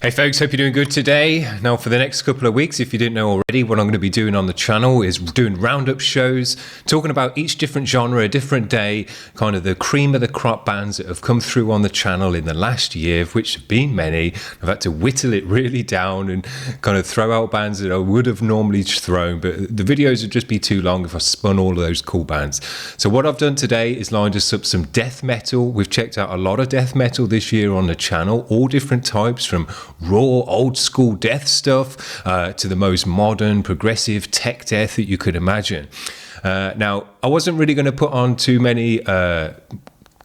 Hey folks, hope you're doing good today. Now for the next couple of weeks, if you didn't know already, what I'm going to be doing on the channel is doing roundup shows, talking about each different genre, a different day, kind of the cream of the crop bands that have come through on the channel in the last year, of which have been many. I've had to whittle it really down and kind of throw out bands that I would have normally thrown, but the videos would just be too long if I spun all of those cool bands. So what I've done today is lined us up some death metal. We've checked out a lot of death metal this year on the channel, all different types, from raw old school death stuff to the most modern progressive tech death that you could imagine. Now I wasn't really going to put on too many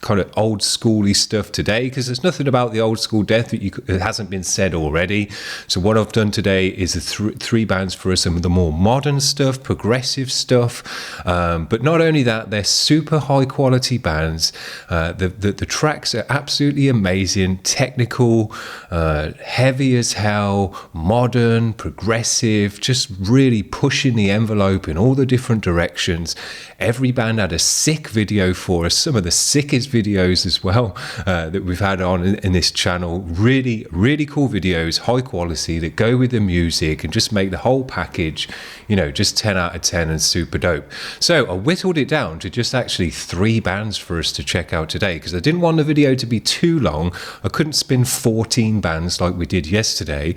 kind of old schooly stuff today, because there's nothing about the old school death that hasn't been said already. So what I've done today is three bands for us, some of the more modern stuff, progressive stuff, but not only that, they're super high quality bands. The tracks are absolutely amazing, technical, heavy as hell, modern, progressive, just really pushing the envelope in all the different directions. Every band had a sick video for us, some of the sickest videos as well that we've had on in this channel. Really cool videos, high quality, that go with the music and just make the whole package, you know, just 10 out of 10 and super dope. So I whittled it down to just actually 3 bands for us to check out today, because I didn't want the video to be too long. I couldn't spin 14 bands like we did yesterday,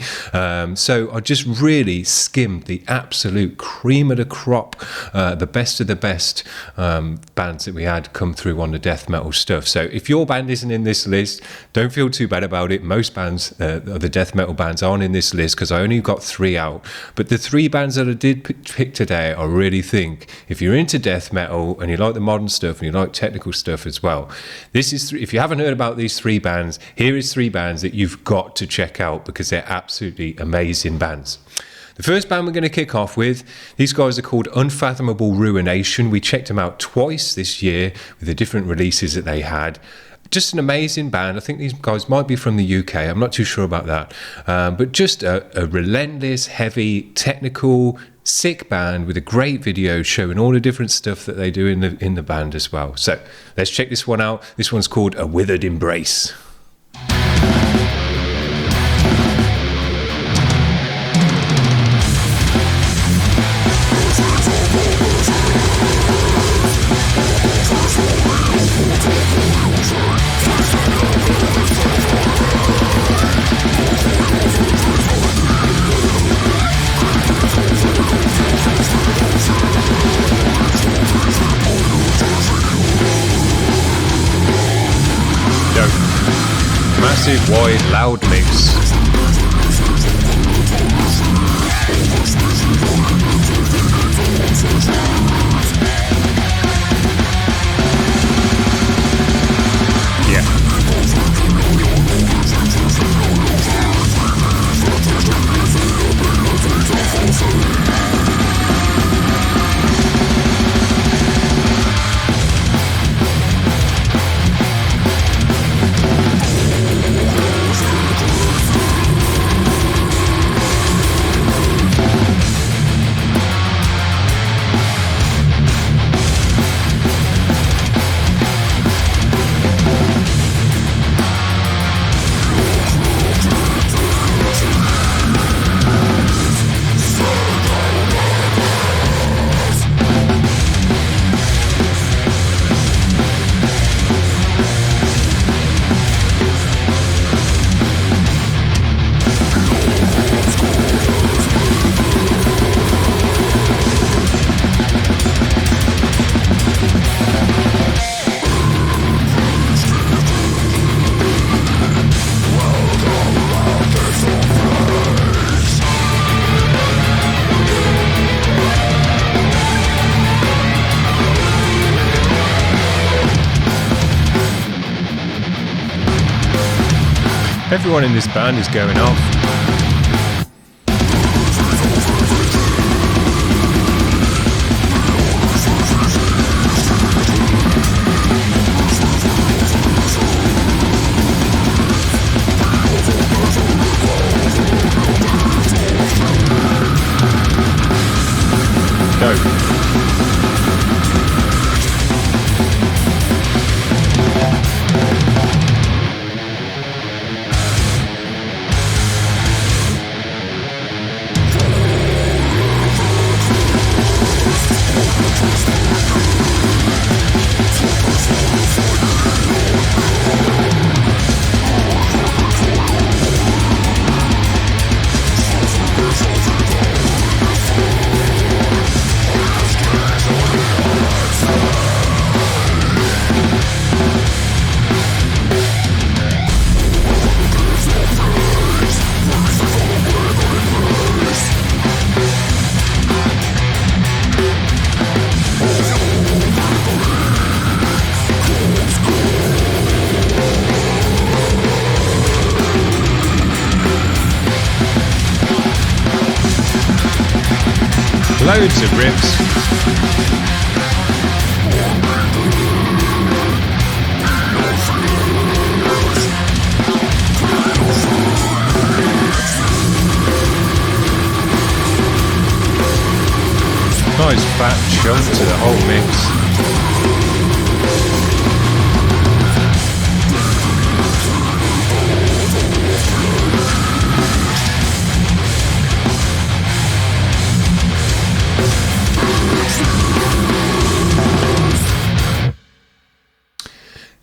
so I just really skimmed the absolute cream of the crop, the best of the best bands that we had come through on the death metal stuff. So if your band isn't in this list, don't feel too bad about it. Most bands, the death metal bands, aren't in this list because I only got 3 out. But the 3 bands that I did pick today, I really think if you're into death metal and you like the modern stuff and you like technical stuff as well, this is if you haven't heard about these 3 bands, here is 3 bands that you've got to check out because they're absolutely amazing bands. The first band we're going to kick off with, these guys are called Unfathomable Ruination. We checked them out twice this year with the different releases that they had. Just an amazing band. I think these guys might be from the UK. I'm not too sure about that. But just a relentless, heavy, technical, sick band with a great video showing all the different stuff that they do in the band as well. So let's check this one out. This one's called A Withered Embrace. Massive, wide, loud mix. Everyone in this band is going off. Loads of riffs. Nice fat chunk to the whole mix.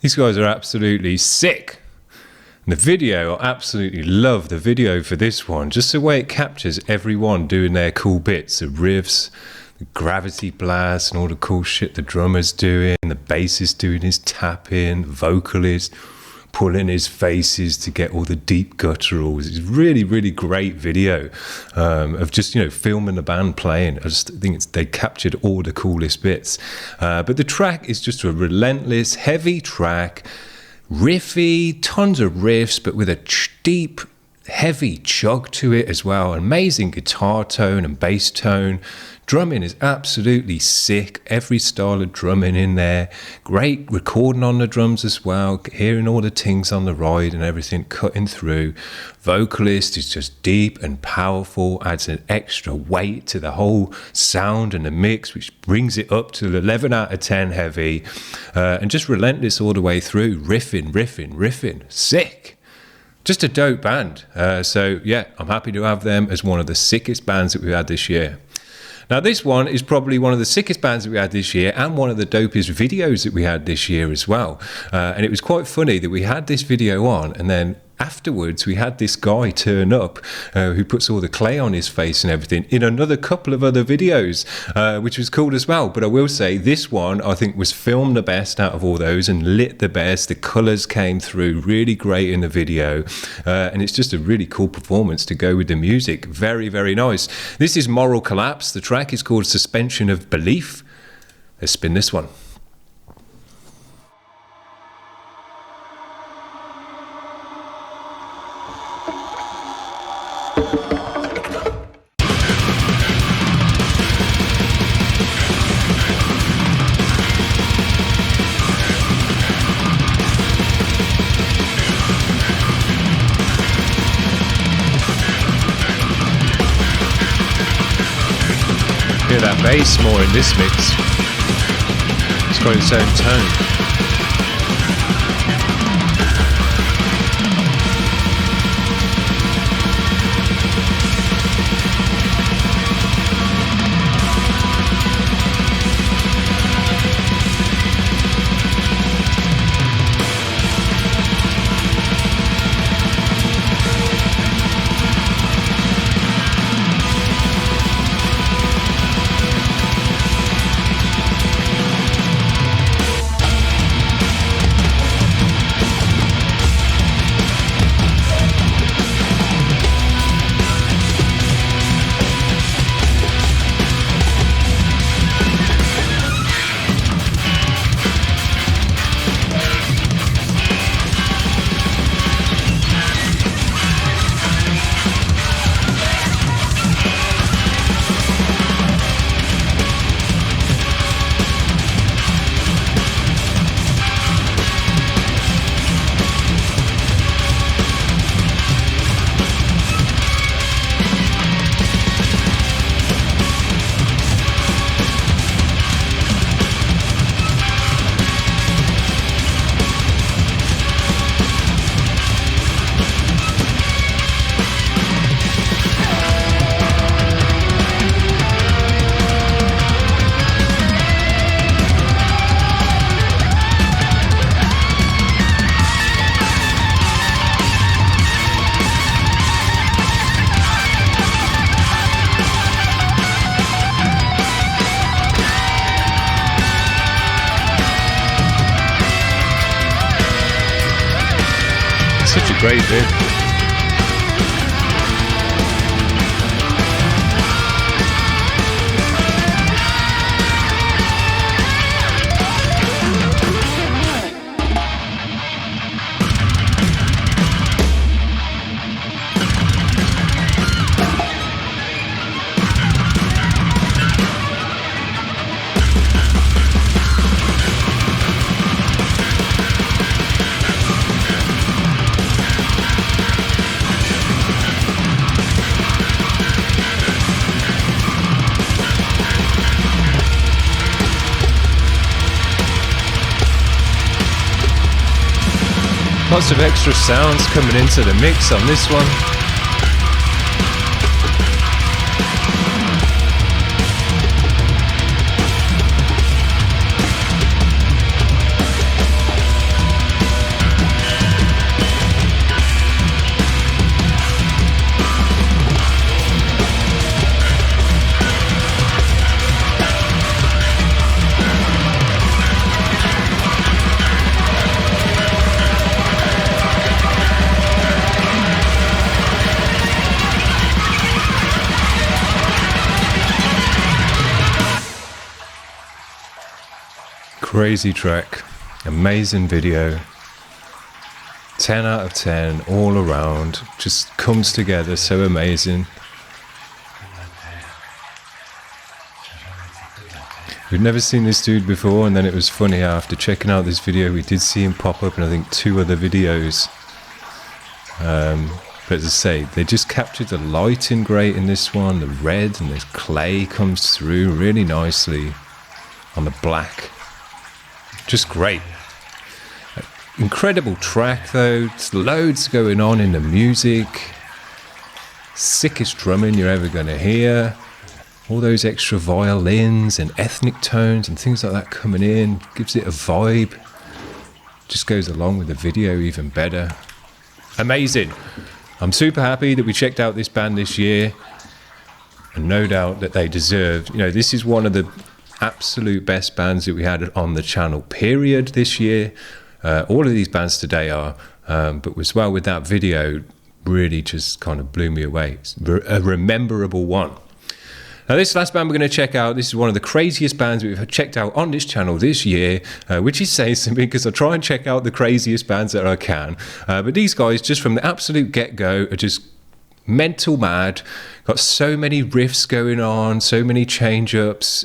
These guys are absolutely sick. And the video, I absolutely love the video for this one. Just the way it captures everyone doing their cool bits, the riffs, the gravity blast and all the cool shit the drummer's doing, the bassist doing his tapping, the vocalist pulling his faces to get all the deep gutturals. It's really, really great video of just, filming the band playing. I just think they captured all the coolest bits. But the track is just a relentless, heavy track, riffy, tons of riffs, but with a deep, heavy chug to it as well. Amazing guitar tone and bass tone. Drumming is absolutely sick. Every style of drumming in there. Great recording on the drums as well. Hearing all the tings on the ride and everything cutting through. Vocalist is just deep and powerful. Adds an extra weight to the whole sound and the mix, which brings it up to 11 out of 10 heavy. And just relentless all the way through. Riffing. Sick. Just a dope band. So yeah, I'm happy to have them as one of the sickest bands that we've had this year. Now, this one is probably one of the sickest bands that we had this year and one of the dopest videos that we had this year as well. And it was quite funny that we had this video on and then afterwards we had this guy turn up who puts all the clay on his face and everything in another couple of other videos, which was cool as well. But I will say this one I think was filmed the best out of all those and lit the best. The colours came through really great in the video, and it's just a really cool performance to go with the music. Very, very nice. This is Moral Collapse. The track is called Suspension of Belief. Let's spin this one. Hear that bass more in this mix. It's got its own tone. Such a great bit. Lots of extra sounds coming into the mix on this one. Crazy track, amazing video, 10 out of 10 all around, just comes together so amazing. We'd never seen this dude before, and then it was funny, after checking out this video we did see him pop up in I think 2 other videos. But as I say, they just captured the lighting great in this one, the red and the clay comes through really nicely on the black. Just great. Incredible track though, there's loads going on in the music. Sickest drumming you're ever going to hear. All those extra violins and ethnic tones and things like that coming in, gives it a vibe. Just goes along with the video even better. Amazing. I'm super happy that we checked out this band this year, and no doubt that they deserve, this is one of the absolute best bands that we had on the channel, period, this year. All of these bands today are, but as well with that video, really just kind of blew me away. It's a rememberable one. Now this last band we're going to check out, this is one of the craziest bands we've checked out on this channel this year, which is saying something because I try and check out the craziest bands that I can. But these guys, just from the absolute get-go, are just mental mad. Got so many riffs going on, so many change-ups,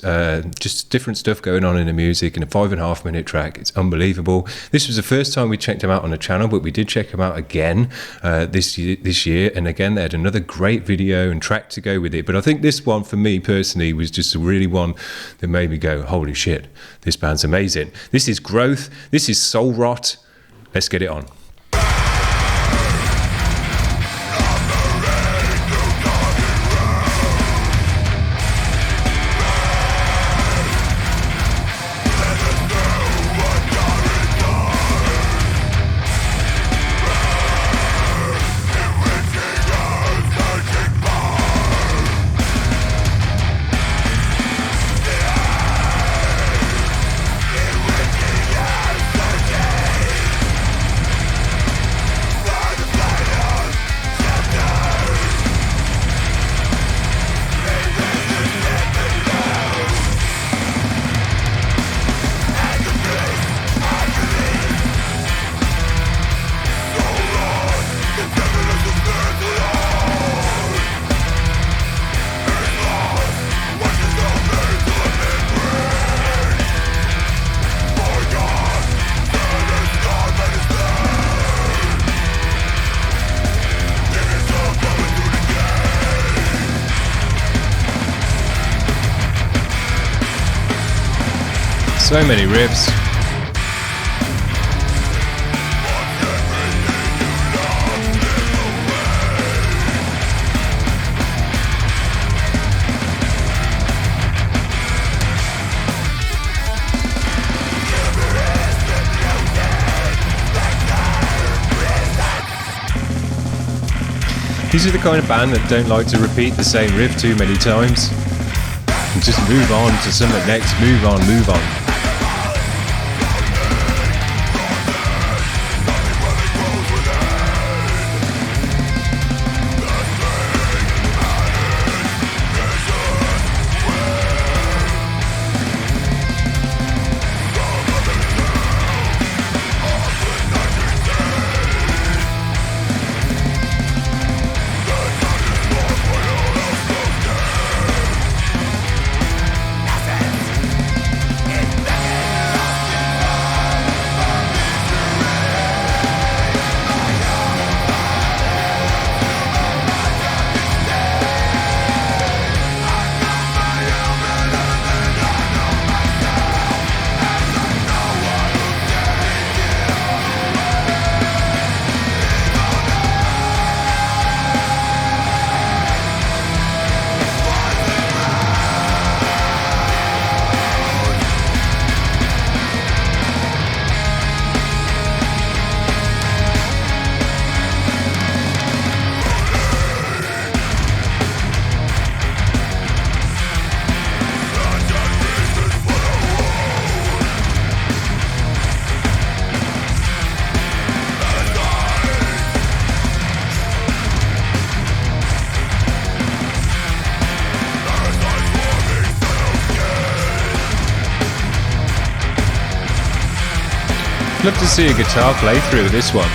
just different stuff going on in the music in a 5.5 minute track. It's unbelievable. This was the first time we checked them out on the channel, but we did check them out again this year, and again they had another great video and track to go with it. But I think this one for me personally was just a really one that made me go, holy shit, this band's amazing. This is Growth, this is Soul Rot. Let's get it on. So many riffs. These are the kind of band that don't like to repeat the same riff too many times. And just move on to something next, move on, move on. Love to see a guitar playthrough of this one.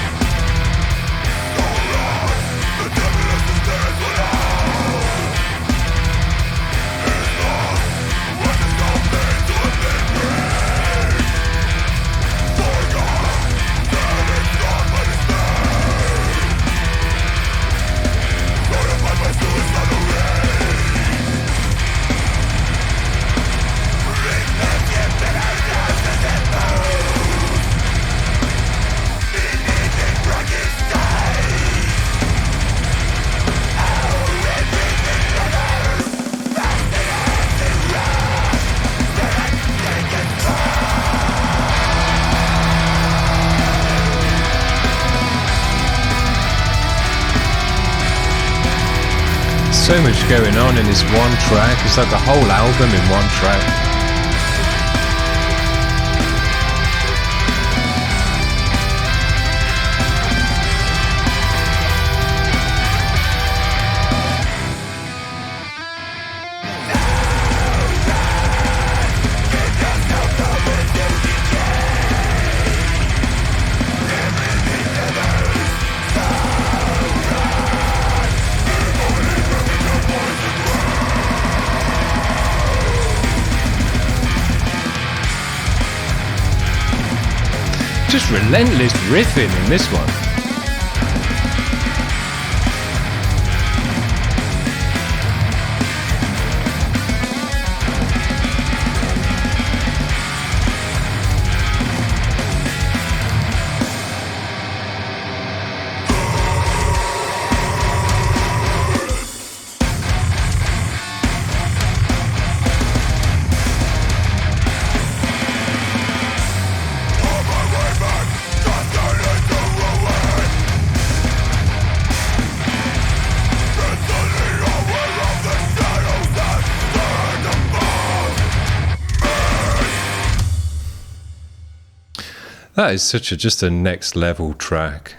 So much going on in this one track. It's like the whole album in one track. Just relentless riffing in this one. That is just a next level track.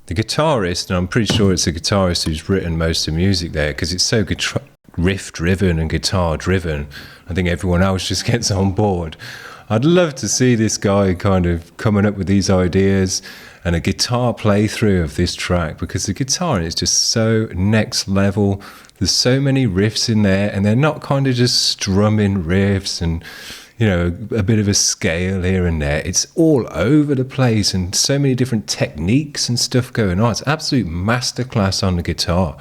The guitarist, and I'm pretty sure it's the guitarist who's written most of the music there, because it's so riff driven and guitar driven. I think everyone else just gets on board. I'd love to see this guy kind of coming up with these ideas and a guitar playthrough of this track, because the guitar is just so next level. There's so many riffs in there, and they're not kind of just strumming riffs and, you know, a bit of a scale here and there. It's all over the place, and so many different techniques and stuff going on. It's an absolute masterclass on the guitar.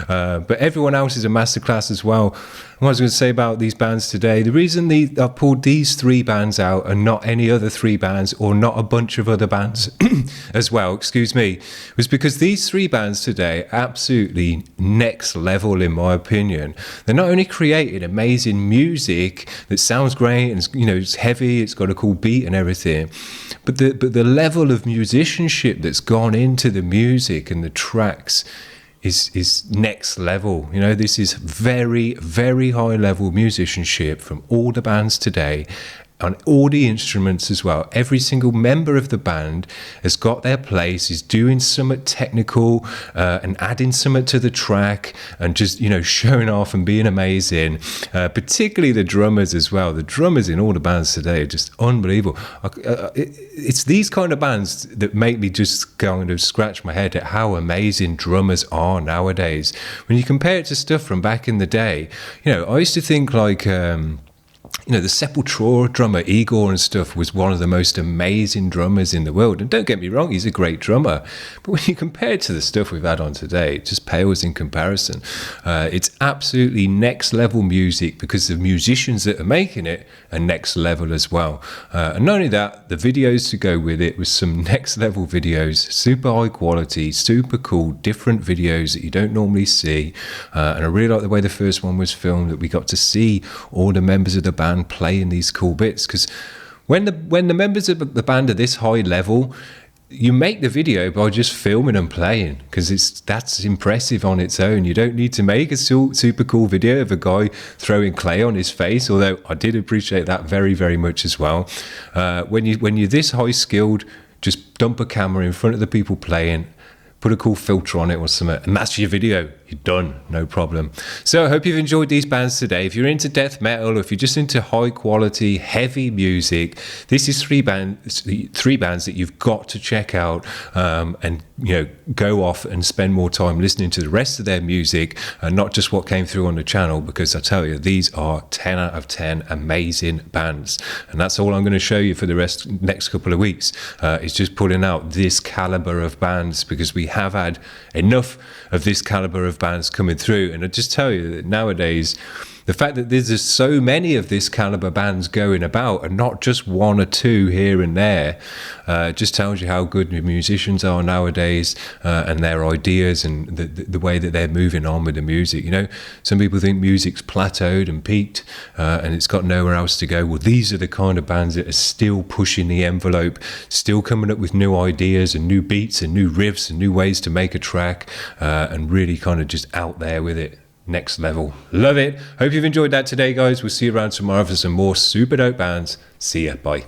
But everyone else is a masterclass as well. What I was going to say about these bands today, the reason I've pulled these three bands out and not any other three bands, or not a bunch of other bands as well, was because these three bands today are absolutely next level in my opinion. They're not only creating amazing music that sounds great and, you know, it's heavy, it's got a cool beat and everything, but the level of musicianship that's gone into the music and the tracks is next level. You know, this is very, very high level musicianship from all the bands today, on all the instruments as well. Every single member of the band has got their place, is doing something technical and adding something to the track, and just, you know, showing off and being amazing. Particularly the drummers as well. The drummers in all the bands today are just unbelievable. It's these kind of bands that make me just kind of scratch my head at how amazing drummers are nowadays. When you compare it to stuff from back in the day, you know, I used to think like, you know, the Sepultura drummer Igor and stuff was one of the most amazing drummers in the world. And don't get me wrong, he's a great drummer. But when you compare it to the stuff we've had on today, it just pales in comparison. It's absolutely next level music, because the musicians that are making it are next level as well. And not only that, the videos to go with it was some next level videos, super high quality, super cool, different videos that you don't normally see. And I really like the way the first one was filmed, that we got to see all the members of the band playing these cool bits, because when the members of the band are this high level, you make the video by just filming and playing, because that's impressive on its own. You don't need to make a super cool video of a guy throwing clay on his face, although I did appreciate that very, very much as well. When you're this high skilled, just dump a camera in front of the people playing, put a cool filter on it or something, and that's your video. You you're done, no problem. So I hope you've enjoyed these bands today. If you're into death metal, or if you're just into high quality, heavy music, this is three bands that you've got to check out, and go off and spend more time listening to the rest of their music and not just what came through on the channel, because I tell you, these are 10 out of 10 amazing bands. And that's all I'm going to show you for the next couple of weeks, is just pulling out this caliber of bands, because we have had enough of this caliber of bands coming through. And I just tell you that nowadays, the fact that there's just so many of this caliber bands going about, and not just one or two here and there, just tells you how good the musicians are nowadays, and their ideas, and the way that they're moving on with the music. Some people think music's plateaued and peaked, and it's got nowhere else to go. Well, these are the kind of bands that are still pushing the envelope, still coming up with new ideas and new beats and new riffs and new ways to make a track, and really kind of just out there with it. Next level. Love it. Hope you've enjoyed that today, guys. We'll see you around tomorrow for some more super dope bands. See ya. Bye.